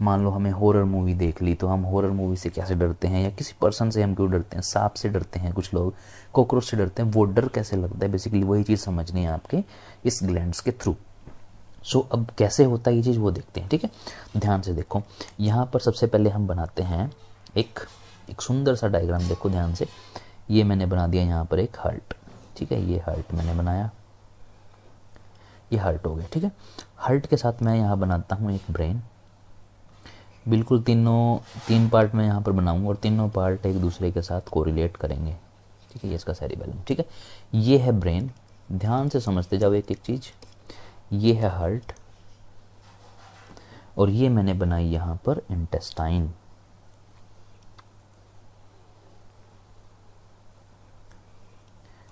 मान लो हमें हॉरर मूवी देख ली, तो हम हॉरर मूवी से कैसे डरते हैं, या किसी पर्सन से हम क्यों डरते हैं, सांप से डरते हैं, कुछ लोग कॉकरोच से डरते हैं, वो डर कैसे लगता है, बेसिकली वही चीज़ समझनी है आपके इस ग्लैंड्स के थ्रू। सो अब कैसे होता है ये चीज़ वो देखते हैं। ठीक है, ध्यान से देखो, यहाँ पर सबसे पहले हम बनाते हैं एक सुंदर सा डायग्राम, देखो ध्यान से। ये मैंने बना दिया यहाँ पर एक हार्ट। ठीक है, ये हार्ट मैंने बनाया, ये हार्ट हो गया। ठीक है, हार्ट के साथ मैं यहाँ बनाता हूँ एक ब्रेन, बिल्कुल 3 पार्ट में यहाँ पर बनाऊंगा और तीनों पार्ट एक दूसरे के साथ कोरिलेट करेंगे। ठीक है, ये इसका सेरिबेलम। ठीक है, ये है ब्रेन, ध्यान से समझते जाओ एक एक चीज़। ये है हार्ट और ये मैंने बनाई यहाँ पर इंटेस्टाइन।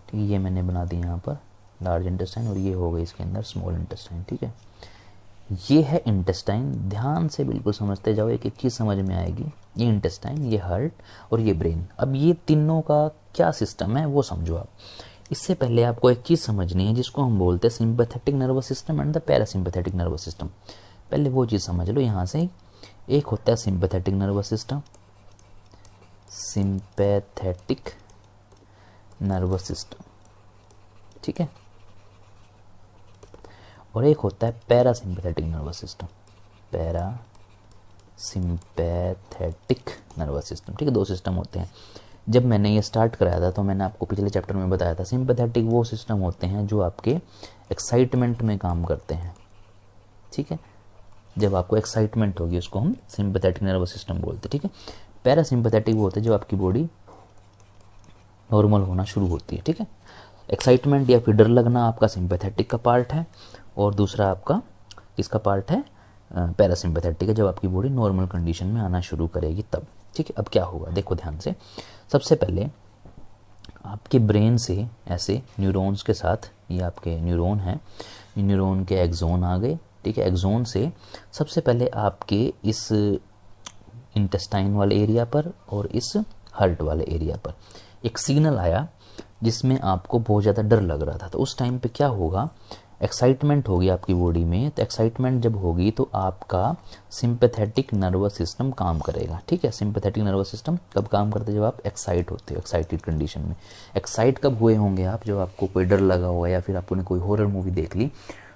ठीक है, ये मैंने बना दी यहाँ पर लार्ज इंटेस्टाइन और ये हो गई इसके अंदर स्मॉल इंटेस्टाइन। ठीक है, ये है इंटेस्टाइन, ध्यान से बिल्कुल समझते जाओ, एक एक चीज़ समझ में आएगी। ये इंटेस्टाइन, ये हार्ट और ये ब्रेन। अब ये तीनों का क्या सिस्टम है वो समझो आप। इससे पहले आपको एक चीज़ समझनी है जिसको हम बोलते हैं sympathetic nervous system and the parasympathetic nervous system. पहले वो चीज़ समझ लो यहाँ से। एक होता है sympathetic nervous system, sympathetic nervous system. ठीक है, और एक होता है parasympathetic nervous system, parasympathetic nervous system, ठीक है। दो सिस्टम होते हैं। जब मैंने ये स्टार्ट कराया था तो मैंने आपको पिछले चैप्टर में बताया था, सिंपैथेटिक वो सिस्टम होते हैं जो आपके एक्साइटमेंट में काम करते हैं, ठीक है। जब आपको एक्साइटमेंट होगी उसको हम सिंपैथेटिक नर्वस सिस्टम बोलते हैं, ठीक है। पैरासिम्पैथेटिक वो होते हैं जब आपकी बॉडी नॉर्मल होना शुरू होती है, ठीक है। एक्साइटमेंट या फिर डर लगना आपका सिंपैथेटिक का पार्ट है, और दूसरा आपका इसका पार्ट है पैरासिम्पैथेटिक है, जब आपकी बॉडी नॉर्मल कंडीशन में आना शुरू करेगी तब, ठीक है। अब क्या होगा देखो ध्यान से। सबसे पहले आपके ब्रेन से ऐसे न्यूरॉन्स के साथ, ये आपके न्यूरॉन हैं, न्यूरॉन के एक्सोन आ गए, ठीक है। एक्सोन से सबसे पहले आपके इस इंटेस्टाइन वाले एरिया पर और इस हार्ट वाले एरिया पर एक सिग्नल आया जिसमें आपको बहुत ज़्यादा डर लग रहा था। तो उस टाइम पे क्या होगा, एक्साइटमेंट होगी आपकी बॉडी में। तो एक्साइटमेंट जब होगी तो आपका सिंपैथेटिक नर्वस सिस्टम काम करेगा, ठीक है। सिंपैथेटिक नर्वस सिस्टम कब काम करते हैं, जब आप एक्साइट होते हो, एक्साइटेड कंडीशन में। एक्साइट कब हुए होंगे आप, जब आपको कोई डर लगा हुआ या फिर आपने कोई हॉरर मूवी देख ली,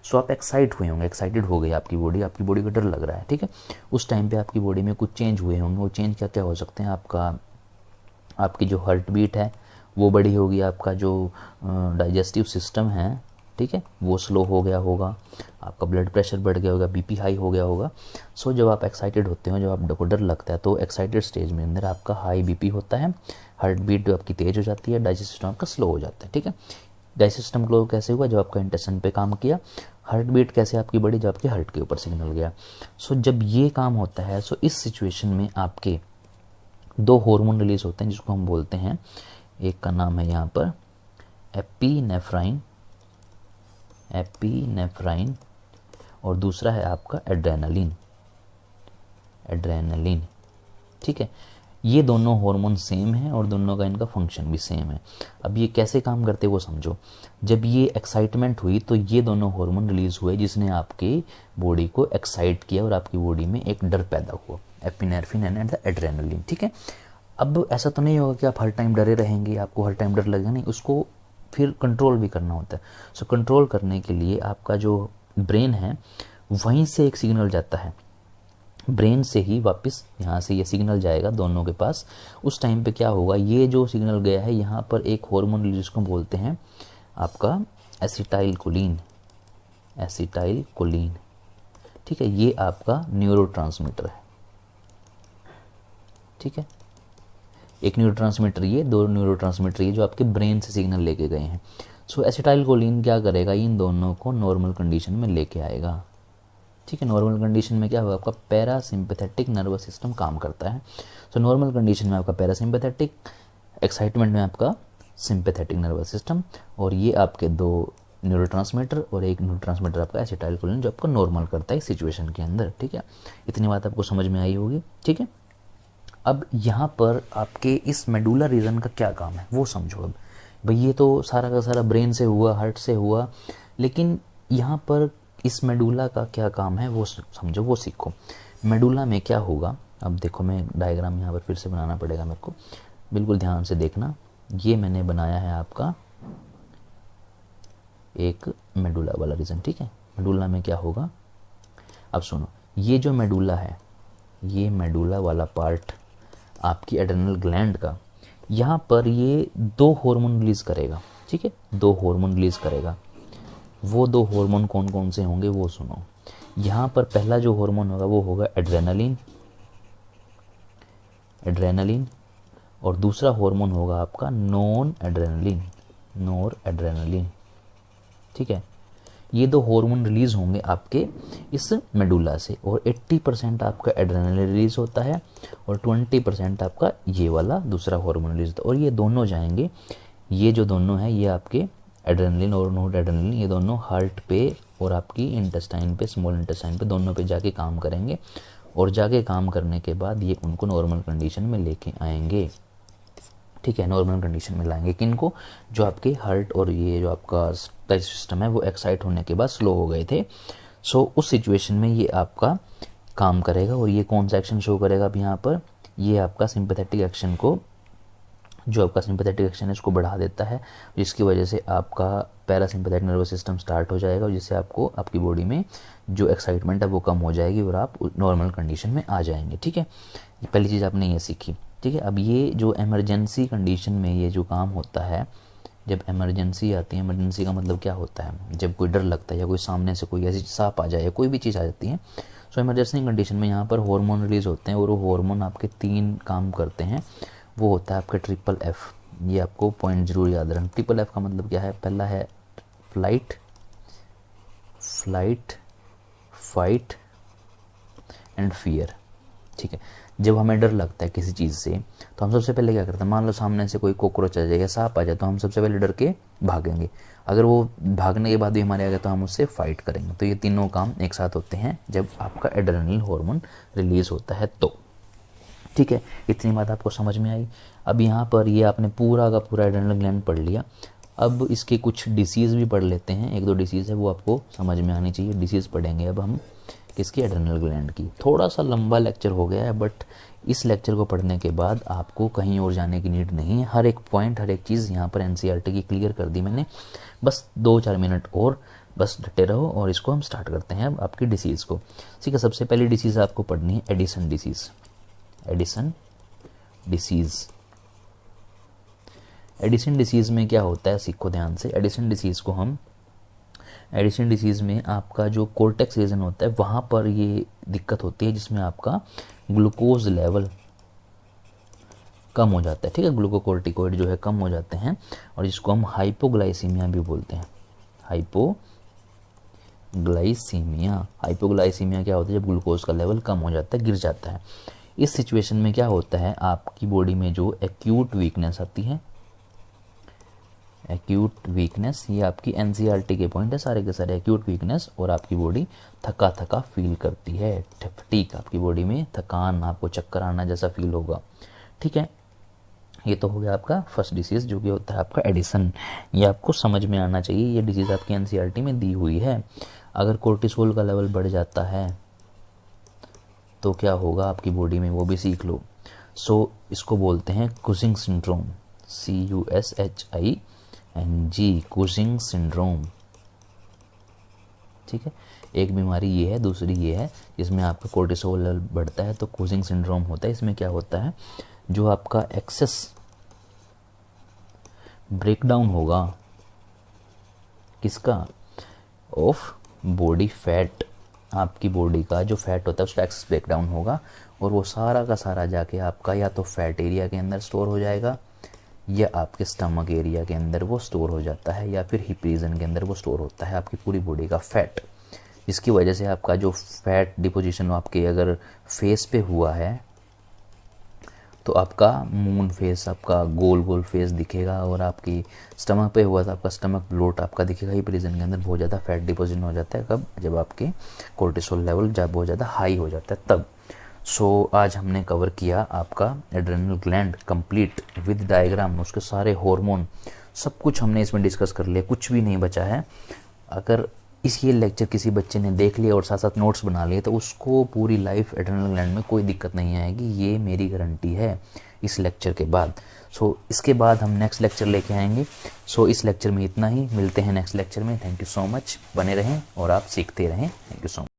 सो आप एक्साइट हुए होंगे, एक्साइटेड हो गई आपकी बॉडी को डर लग रहा है, ठीक है। उस टाइम पे आपकी बॉडी में कुछ चेंज हुए होंगे। वो चेंज क्या क्या हो सकते हैं, आपकी जो हार्ट बीट है वो बड़ी होगी, आपका जो डाइजेस्टिव सिस्टम है, ठीक है, वो स्लो हो गया होगा, आपका ब्लड प्रेशर बढ़ गया होगा, बीपी हाई हो गया होगा। सो जब आप एक्साइटेड होते हो, जब आपको डर लगता है, तो एक्साइटेड स्टेज में अंदर आपका हाई बीपी होता है, हार्ट बीट जो आपकी तेज हो जाती है, डाइजेस्टिव सिस्टम आपका स्लो हो जाता है, ठीक है। डाइजेस्टिव सिस्टम स्लो कैसे हुआ, जब आपका इंटेस्टाइन पे काम किया। हार्ट बीट कैसे आपकी बढ़ी, जब आपके हार्ट के ऊपर सिग्नल गया। सो जब ये काम होता है, सो इस सिचुएशन में आपके दो हार्मोन रिलीज होते हैं जिसको हम बोलते हैं, एक का नाम है यहाँ पर एपिनेफ्राइन और दूसरा है आपका एड्रेनालिन, ठीक है। ये दोनों हार्मोन सेम हैं और दोनों का इनका फंक्शन भी सेम है। अब ये कैसे काम करते वो समझो। जब ये एक्साइटमेंट हुई तो ये दोनों हार्मोन रिलीज हुए जिसने आपकी बॉडी को एक्साइट किया और आपकी बॉडी में एक डर पैदा हुआ, एपिनेफ्रिन एंड द एड्रेनालिन, ठीक है। अब ऐसा तो नहीं होगा कि आप हर टाइम डरे रहेंगे, आपको हर टाइम डर लगेगा, नहीं, उसको फिर कंट्रोल भी करना होता है। सो कंट्रोल करने के लिए आपका जो ब्रेन है वहीं से एक सिग्नल जाता है, ब्रेन से ही वापस यहाँ से ये सिग्नल जाएगा दोनों के पास। उस टाइम पे क्या होगा, ये जो सिग्नल गया है यहाँ पर एक हार्मोन जिसको बोलते हैं आपका एसिटाइलकोलिन, ठीक है। ये आपका न्यूरोट्रांसमीटर है, ठीक है। एक न्यूरोट्रांसमीटर ये, दो न्यूरोट्रांसमीटर ये जो आपके ब्रेन से सिग्नल लेके गए हैं। सो एसिटाइलकोलिन क्या करेगा, इन दोनों को नॉर्मल कंडीशन में लेके आएगा, ठीक है। नॉर्मल कंडीशन में क्या होगा, आपका पैरासिम्पैथेटिक नर्वस सिस्टम काम करता है। सो नॉर्मल कंडीशन में आपका पैरासिम्पैथेटिक, एक्साइटमेंट में आपका सिंपैथेटिक नर्वस सिस्टम, और ये आपके दो न्यूरोट्रांसमीटर और एक न्यूरोट्रांसमीटर आपका एसिटाइलकोलिन जो आपको नॉर्मल करता है इस सिचुएशन के अंदर, ठीक है। इतनी बात आपको समझ में आई होगी, ठीक है। अब यहाँ पर आपके इस मेडुला रीजन का क्या काम है वो समझो। अब भाई ये तो सारा का सारा ब्रेन से हुआ, हार्ट से हुआ, लेकिन यहाँ पर इस मेडुला का क्या काम है वो समझो, वो सीखो। मेडुला में क्या होगा, अब देखो मैं डायग्राम यहाँ पर फिर से बनाना पड़ेगा मेरे को, बिल्कुल ध्यान से देखना। ये मैंने बनाया है आपका एक मेडुला वाला रीजन, ठीक है। मेडुला में क्या होगा, अब सुनो, ये जो मेडुला है, ये मेडुला वाला पार्ट आपकी एड्रेनल ग्लैंड का, यहाँ पर ये दो हार्मोन रिलीज करेगा, ठीक है। दो हार्मोन रिलीज करेगा। वो दो हार्मोन कौन कौन से होंगे वो सुनो। यहाँ पर पहला जो हार्मोन होगा वो होगा एड्रेनालिन, और दूसरा हार्मोन होगा आपका नॉर एड्रेनालिन, ठीक है। ये दो हार्मोन रिलीज होंगे आपके इस मेडुला से, और 80% आपका एड्रेनालिन रिलीज होता है और 20% आपका ये वाला दूसरा हार्मोन रिलीज होता है। और ये दोनों जाएंगे, ये जो दोनों हैं ये आपके एड्रेनालिन और नॉर एड्रेनालिन, ये दोनों हार्ट पे और आपकी इंटेस्टाइन पे, स्मॉल इंटेस्टाइन पे, दोनों पे जाके काम करेंगे, और जाके काम करने के बाद ये उनको नॉर्मल कंडीशन में लेके आएंगे, ठीक है। नॉर्मल कंडीशन में लाएंगे किनको, जो आपके हार्ट और ये जो आपका सिस्टम है वो एक्साइट होने के बाद स्लो हो गए थे। सो उस सिचुएशन में ये आपका काम करेगा, और ये कौन सा एक्शन शो करेगा अब यहाँ पर, ये आपका सिंपैथेटिक एक्शन को जो आपका सिंपैथेटिक एक्शन है इसको बढ़ा देता है, जिसकी वजह से आपका पैरासिम्पैथेटिक नर्वस सिस्टम स्टार्ट हो जाएगा, और जिससे आपको आपकी बॉडी में जो एक्साइटमेंट है वो कम हो जाएगी और आप नॉर्मल कंडीशन में आ जाएंगे। ठीक है, पहली चीज़ आपने ये सीखी। ठीक है, अब ये जो इमरजेंसी कंडीशन में ये जो काम होता है, जब इमरजेंसी आती है, इमरजेंसी का मतलब क्या होता है, जब कोई डर लगता है या कोई सामने से कोई ऐसी सांप आ जाए या कोई भी चीज़ आ जाती है, सो इमरजेंसी कंडीशन में यहाँ पर हार्मोन रिलीज होते हैं, और वो हार्मोन आपके 3 काम करते हैं। वो होता है आपका ट्रिपल एफ। ये आपको पॉइंट जरूर याद रखना। ट्रिपल एफ का मतलब क्या है? पहला है फ्लाइट, फाइट एंड फियर। ठीक है, जब हमें डर लगता है किसी चीज़ से तो हम सबसे पहले क्या करते हैं, मान लो सामने से कोई कॉकरोच आ जाए या सांप आ जाए, तो हम सबसे पहले डर के भागेंगे। अगर वो भागने के बाद भी हमारे आ गया तो हम उससे फाइट करेंगे। तो ये तीनों काम एक साथ होते हैं जब आपका एड्रेनल हार्मोन रिलीज होता है तो। ठीक है, इतनी बात आपको समझ में आई। अब यहाँ पर ये आपने पूरा का पूरा एड्रेनल ग्लैंड पढ़ लिया। अब इसके कुछ डिसीज़ भी पढ़ लेते हैं, 1-2 डिसीज़ है वो आपको समझ में आनी चाहिए। डिसीज़ पढ़ेंगे अब हम किसकी? एड्रेनल ग्लैंड की। थोड़ा सा लंबा लेक्चर हो गया है, बट इस लेक्चर को पढ़ने के बाद आपको कहीं और जाने की नीड नहीं है। हर एक पॉइंट, हर एक चीज़ यहाँ पर एनसीईआरटी की क्लियर कर दी मैंने। बस 2-4 मिनट और बस डटे रहो, और इसको हम स्टार्ट करते हैं अब आपकी डिसीज़ को। ठीक है, सबसे पहली डिसीज़ आपको पढ़नी है Edison disease. Edison disease, Edison disease में क्या होता है सीखो ध्यान से। एडिसन डिसीज़ में आपका जो कोर्टेक्स रीजन होता है वहाँ पर ये दिक्कत होती है, जिसमें आपका ग्लूकोज लेवल कम हो जाता है। ठीक है, ग्लूकोकोर्टिकोइड जो है कम हो जाते हैं, और जिसको हम हाइपोग्लाइसीमिया भी बोलते हैं। हाइपोग्लाइसीमिया क्या होता है? जब ग्लूकोज का लेवल कम हो जाता है, गिर जाता है। इस सिचुएशन में क्या होता है, आपकी बॉडी में जो एक्यूट वीकनेस आती है, एक्यूट वीकनेस, ये आपकी एनसीईआरटी के पॉइंट है सारे के सारे। एक्यूट वीकनेस, और आपकी बॉडी थका थका फील करती है। फटीग, आपकी बॉडी में थकान, आपको चक्कर आना जैसा फील होगा। ठीक है, ये तो हो गया आपका फर्स्ट डिसीज़ जो कि होता है आपका एडिसन। ये आपको समझ में आना चाहिए, ये डिसीज़ आपकी एनसीईआरटी में दी हुई है। अगर कोर्टिसोल का लेवल बढ़ जाता है तो क्या होगा आपकी बॉडी में, वो भी सीख लो। सो इसको बोलते हैं Cushing syndrome, CUSHING, Cushing syndrome. ठीक है, एक बीमारी ये है, दूसरी ये है जिसमें आपका कोर्टिसोल लेवल बढ़ता है तो कुशिंग सिंड्रोम होता है। इसमें क्या होता है, जो आपका एक्सेस ब्रेकडाउन होगा किसका? Of body fat. आपकी बॉडी का जो फैट होता है उसका एक्सेस ब्रेकडाउन होगा, और वो सारा का सारा जाके आपका या तो फैट एरिया के अंदर स्टोर हो जाएगा, या आपके स्टमक एरिया के अंदर वो स्टोर हो जाता है, या फिर हिप रीजन के अंदर वो स्टोर होता है आपकी पूरी बॉडी का फैट। इसकी वजह से आपका जो फैट डिपोजिशन आपके अगर फेस पे हुआ है तो आपका मून फेस, आपका गोल गोल फेस दिखेगा, और आपकी स्टमक पे हुआ तो आपका स्टमक ब्लोट आपका दिखेगा। हिप रीजन के अंदर बहुत ज़्यादा फैट डिपोजिशन हो जाता है। कब? जब आपके कोर्टिसोल लेवल जब बहुत ज़्यादा हाई हो जाता है तब। सो आज हमने कवर किया आपका adrenal gland complete with diagram, उसके सारे हार्मोन सब कुछ हमने इसमें डिस्कस कर लिया, कुछ भी नहीं बचा है। अगर ये लेक्चर किसी बच्चे ने देख लिया और साथ साथ नोट्स बना लिए तो उसको पूरी लाइफ एड्रेनल ग्लैंड में कोई दिक्कत नहीं आएगी, ये मेरी गारंटी है इस लेक्चर के बाद। सो इसके बाद हम नेक्स्ट लेक्चर लेके आएंगे। सो इस लेक्चर में इतना ही, मिलते हैं नेक्स्ट लेक्चर में। थैंक यू सो मच, बने रहें और आप सीखते रहें। Thank you so much.